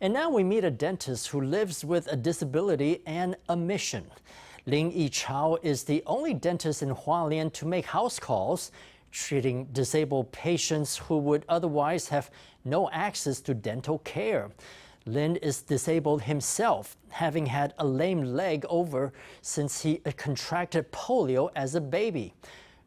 And now we meet a dentist who lives with a disability and a mission. Lin Yi-chao is the only dentist in Hualien to make house calls, treating disabled patients who would otherwise have no access to dental care. Lin is disabled himself, having had a lame leg over since he contracted polio as a baby.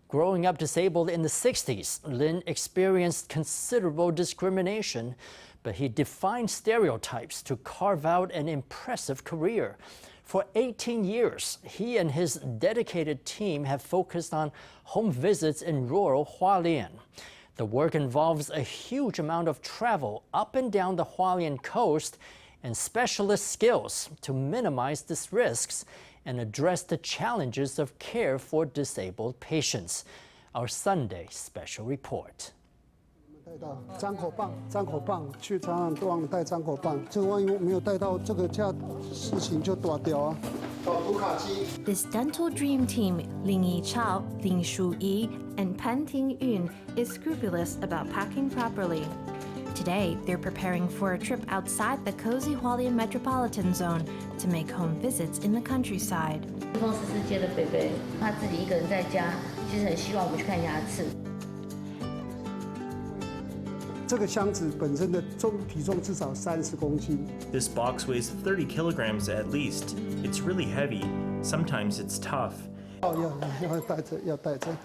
Growing up disabled in the 60s, Lin experienced considerable discrimination, but he defied stereotypes to carve out an impressive career. For 18 years, he and his dedicated team have focused on home visits in rural Hualien. The work involves a huge amount of travel up and down the Hualien coast and specialist skills to minimize these risks and address the challenges of care for disabled patients. Our Sunday special report. 张口棒，去常常都忘了带张口棒，这个万一没有带到，这个事情就大条啊。读卡机。This dental dream team, Lin Yi-chao, Shu-yi, and Ting-chun, is scrupulous about packing properly. Today, they're preparing for a trip outside the cozy Hualien metropolitan zone to make home visits in the countryside. 14街的北北，他自己一个人在家，其实很希望我们去看牙齿。 这个箱子本身的体重至少30公斤。This box weighs 30 kilograms at least. It's really heavy. Sometimes it's tough. 要带着。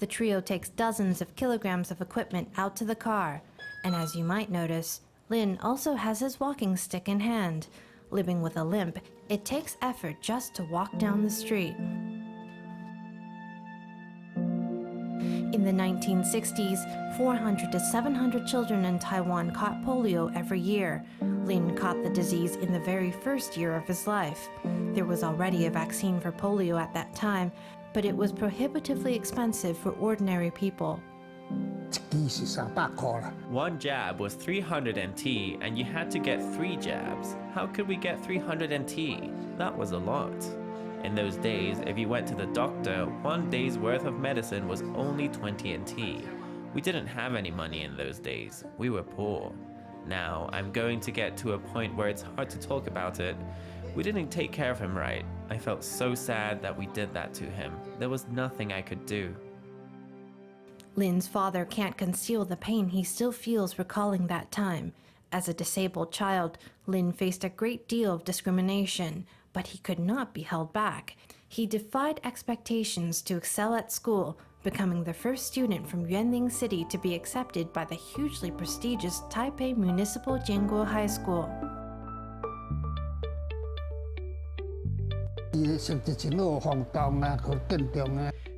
The trio takes dozens of kilograms of equipment out to the car. And as you might notice, Lin also has his walking stick in hand. Living with a limp, it takes effort just to walk down the street. In the 1960s, 400 to 700 children in Taiwan caught polio every year. Lin caught the disease in the very first year of his life. There was already a vaccine for polio at that time, but it was prohibitively expensive for ordinary people. One jab was 300 NT, and you had to get 3 jabs. How could we get 300 NT? That was a lot. In those days, if you went to the doctor, 1 day's worth of medicine was only 20 NT. We didn't have any money in those days. We were poor. Now, I'm going to get to a point where it's hard to talk about it. We didn't take care of him right. I felt so sad that we did that to him. There was nothing I could do. Lin's father can't conceal the pain he still feels recalling that time. As a disabled child, Lin faced a great deal of discrimination, but he could not be held back. He defied expectations to excel at school, becoming the first student from Yuanling City to be accepted by the hugely prestigious Taipei Municipal Jianguo High School.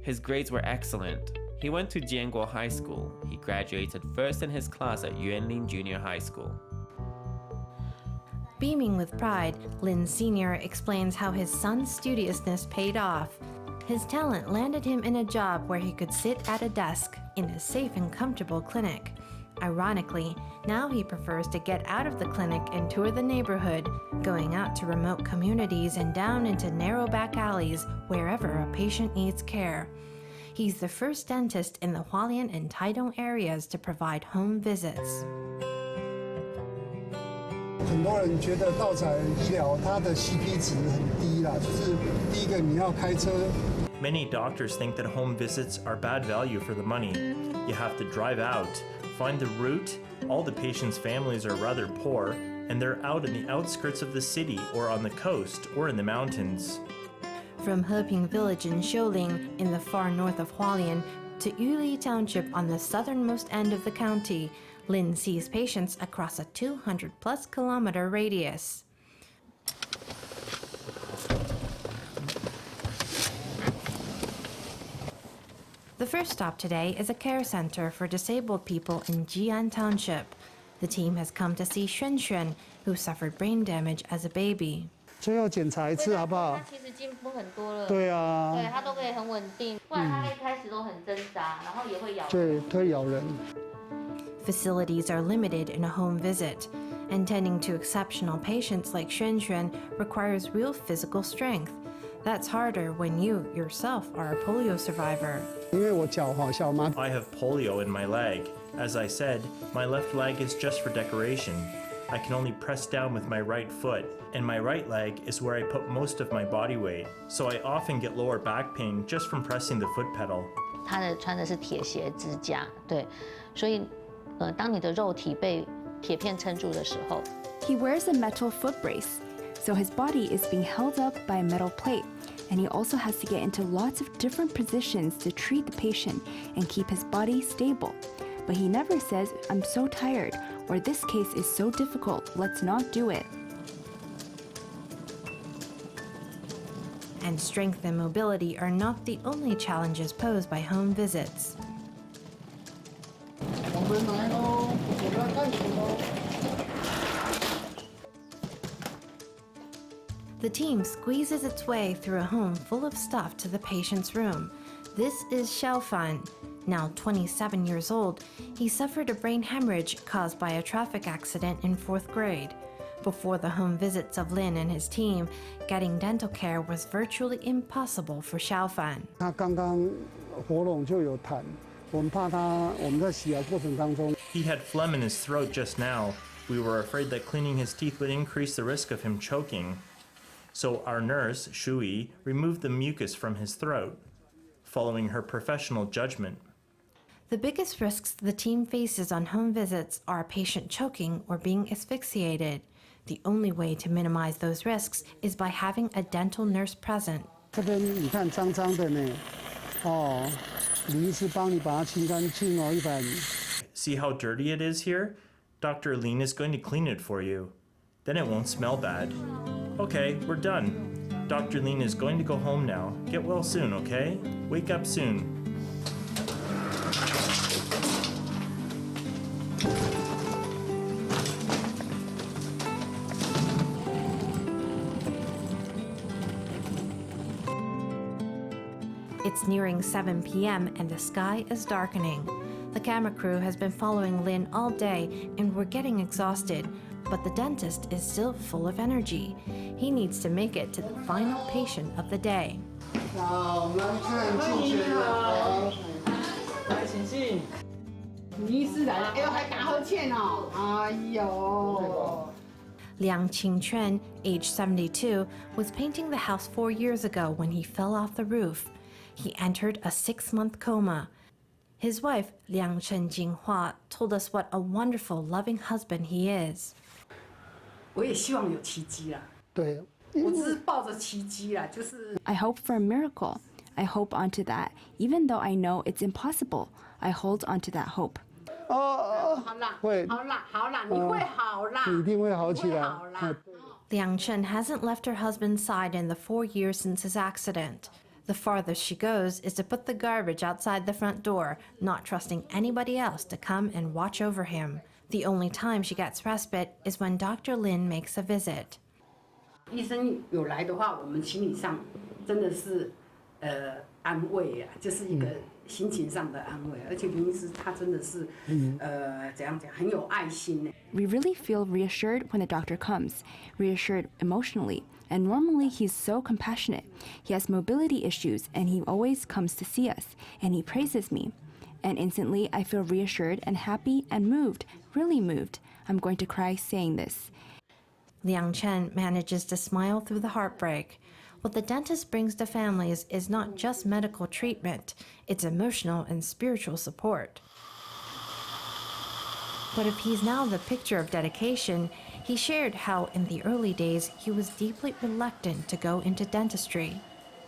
His grades were excellent. He went to Jianguo High School. He graduated first in his class at Yuanling Junior High School. Beaming with pride, Lin Sr. explains how his son's studiousness paid off. His talent landed him in a job where he could sit at a desk in a safe and comfortable clinic. Ironically, now he prefers to get out of the clinic and tour the neighborhood, going out to remote communities and down into narrow back alleys wherever a patient needs care. He's the first dentist in the Hualien and Taidong areas to provide home visits. 很多人觉得到宅医疗它的 CP 值很低啦，就是第一个你要开车。 Many doctors think that home visits are bad value for the money. You have to drive out, find the route. All the patients' families are rather poor, and they're out in the outskirts of the city or on the coast or in the mountains. From Heping Village in Shouling, in the far north of Hualien, to Yuli Township on the southernmost end of the county, Lin sees patients across a 200-plus kilometer radius. The first stop today is a care center for disabled people in Jian Township. The team has come to see Xuan, who suffered brain damage as a baby. 最后检查一次好不好？他其实进步很多了。对啊。对，他都可以很稳定，不然他一开始都很挣扎，然后也会咬。对，会咬人。 Facilities are limited in a home visit, and tending to exceptional patients like Xuan requires real physical strength. That's harder when you, yourself, are a polio survivor. 因为我脚好小嘛。 I have polio in my leg. As I said, my left leg is just for decoration. I can only press down with my right foot, and my right leg is where I put most of my body weight, so I often get lower back pain just from pressing the foot pedal. 他穿的是铁鞋支架，对，所以当你的肉体被铁片撑住的时候 He wears a metal foot brace, so his body is being held up by a metal plate, and he also has to get into lots of different positions to treat the patient and keep his body stable. But he never says, "I'm so tired," or "This case is so difficult, let's not do it." And strength and mobility are not the only challenges posed by home visits. 我们来喽，我们来看什么？ The team squeezes its way through a home full of stuff to the patient's room. This is Xiaofan. Now 27 years old, he suffered a brain hemorrhage caused by a traffic accident in 4th grade. Before the home visits of Lin and his team, getting dental care was virtually impossible for Xiaofan. 他刚刚喉咙就有痰，我们怕我们在洗牙过程当中。 He had phlegm in his throat just now. We were afraid that cleaning his teeth would increase the risk of him choking. So our nurse, Shu-yi, removed the mucus from his throat, following her professional judgment. The biggest risks the team faces on home visits are a patient choking or being asphyxiated. The only way to minimize those risks is by having a dental nurse present. 这边你看脏脏的呢，哦，李医师帮你把它清干净哦，100。 See how dirty it is here? Dr. Lin is going to clean it for you. Then it won't smell bad. Okay, we're done. Dr. Lin is going to go home now. Get well soon, okay? Wake up soon. It's nearing 7 p.m. and the sky is darkening. The camera crew has been following Lin all day and we're getting exhausted, but the dentist is still full of energy. He needs to make it to the final patient of the day. 好，我们来看进去了。来，请进。李医师来了，哎呦，还打呵欠哦，哎呦。 Liang Ting-chun, age 72, was painting the house 4 years ago when he fell off the roof. He entered a 6-month coma. His wife, Liang Jinhua, told us what a wonderful, loving husband he is. 我也希望有奇迹啦，对，我只是抱着奇迹啦，就是。 I hope for a miracle. I hope onto that. Even though I know it's impossible, I hold onto that hope. 好啦，会好啦，好啦，你会好啦，你一定会好起来。你会好啦。 Liang Chen hasn't left her husband's side in the 4 years since his accident. The farthest she goes is to put the garbage outside the front door, not trusting anybody else to come and watch over him. The only time she gets respite is when Dr. Lin makes a visit. 医生有来的话，我们心理上真的是安慰啊，就是一个心情上的安慰，而且林医师他真的是怎样讲，很有爱心呢。 We really feel reassured when the doctor comes, reassured emotionally. And normally he's so compassionate. He has mobility issues and he always comes to see us and he praises me. And instantly I feel reassured and happy and moved, really moved. I'm going to cry saying this. Liang Chen manages to smile through the heartbreak. What the dentist brings to families is not just medical treatment, it's emotional and spiritual support. But if he's now the picture of dedication, he shared how in the early days he was deeply reluctant to go into dentistry.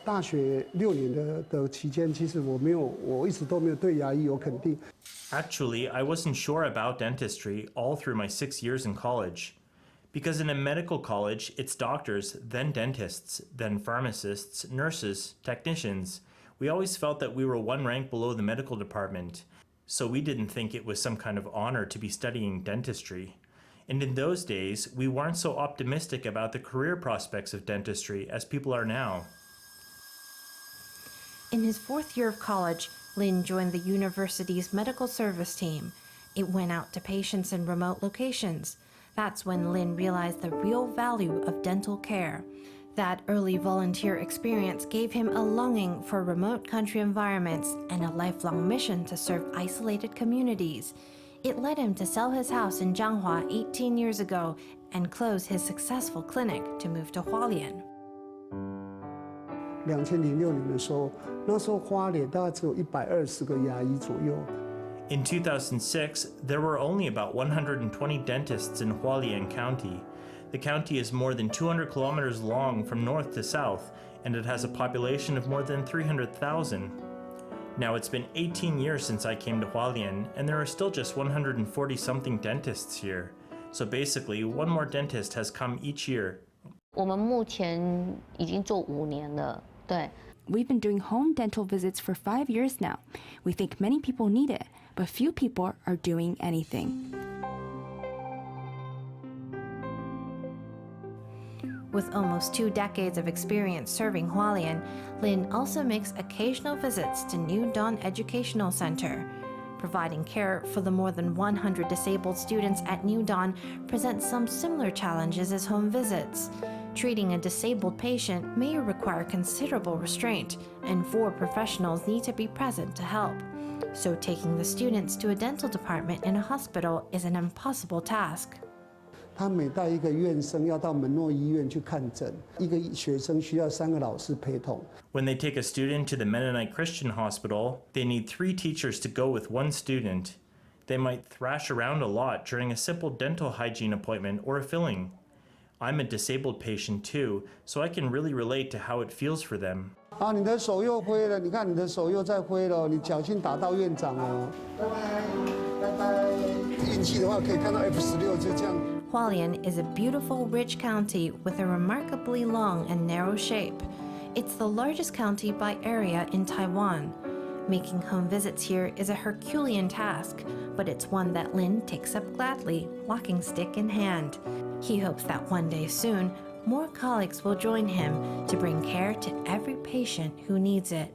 大学6年的期间，其实我一直都没有对牙医有肯定。 Actually, I wasn't sure about dentistry all through my 6 years in college. Because in a medical college, it's doctors, then dentists, then pharmacists, nurses, technicians. We always felt that we were one rank below the medical department. So we didn't think it was some kind of honor to be studying dentistry. And in those days, we weren't so optimistic about the career prospects of dentistry as people are now. In his 4th year of college, Lin joined the university's medical service team. It went out to patients in remote locations. That's when Lin realized the real value of dental care. That early volunteer experience gave him a longing for remote country environments and a lifelong mission to serve isolated communities. It led him to sell his house in Zhanghua 18 years ago and close his successful clinic to move to Hualien. 2006年的时候，那时候花莲大概只有120个牙医左右。In 2006, there were only about 120 dentists in Hualien County. The county is more than 200 kilometers long from north to south, and it has a population of more than 300,000. Now, it's been 18 years since I came to Hualien, and there are still just 140-something dentists here. So basically, one more dentist has come each year. 我们目前已经做5年了，对。 We've been doing home dental visits for 5 years now. We think many people need it, but few people are doing anything. With almost 2 decades of experience serving Hualien, Lin also makes occasional visits to New Dawn Educational Center. Providing care for the more than 100 disabled students at New Dawn presents some similar challenges as home visits. Treating a disabled patient may require considerable restraint, and 4 professionals need to be present to help. So taking the students to a dental department in a hospital is an impossible task. 他每带一个院生要到门诺医院去看诊，一个学生需要3个老师陪同。When they take a student to the Mennonite Christian Hospital, they need 3 teachers to go with 1 student. They might thrash around a lot during a simple dental hygiene appointment or a filling. I'm a disabled patient too, so I can really relate to how it feels for them. 啊，你的手又挥了，你看你的手又在挥了，你侥幸打到院长哦。拜拜，拜拜。运气的话可以看到 F16就这样。 Hualien is a beautiful, rich county with a remarkably long and narrow shape. It's the largest county by area in Taiwan. Making home visits here is a Herculean task, but it's one that Lin takes up gladly, walking stick in hand. He hopes that one day soon, more colleagues will join him to bring care to every patient who needs it.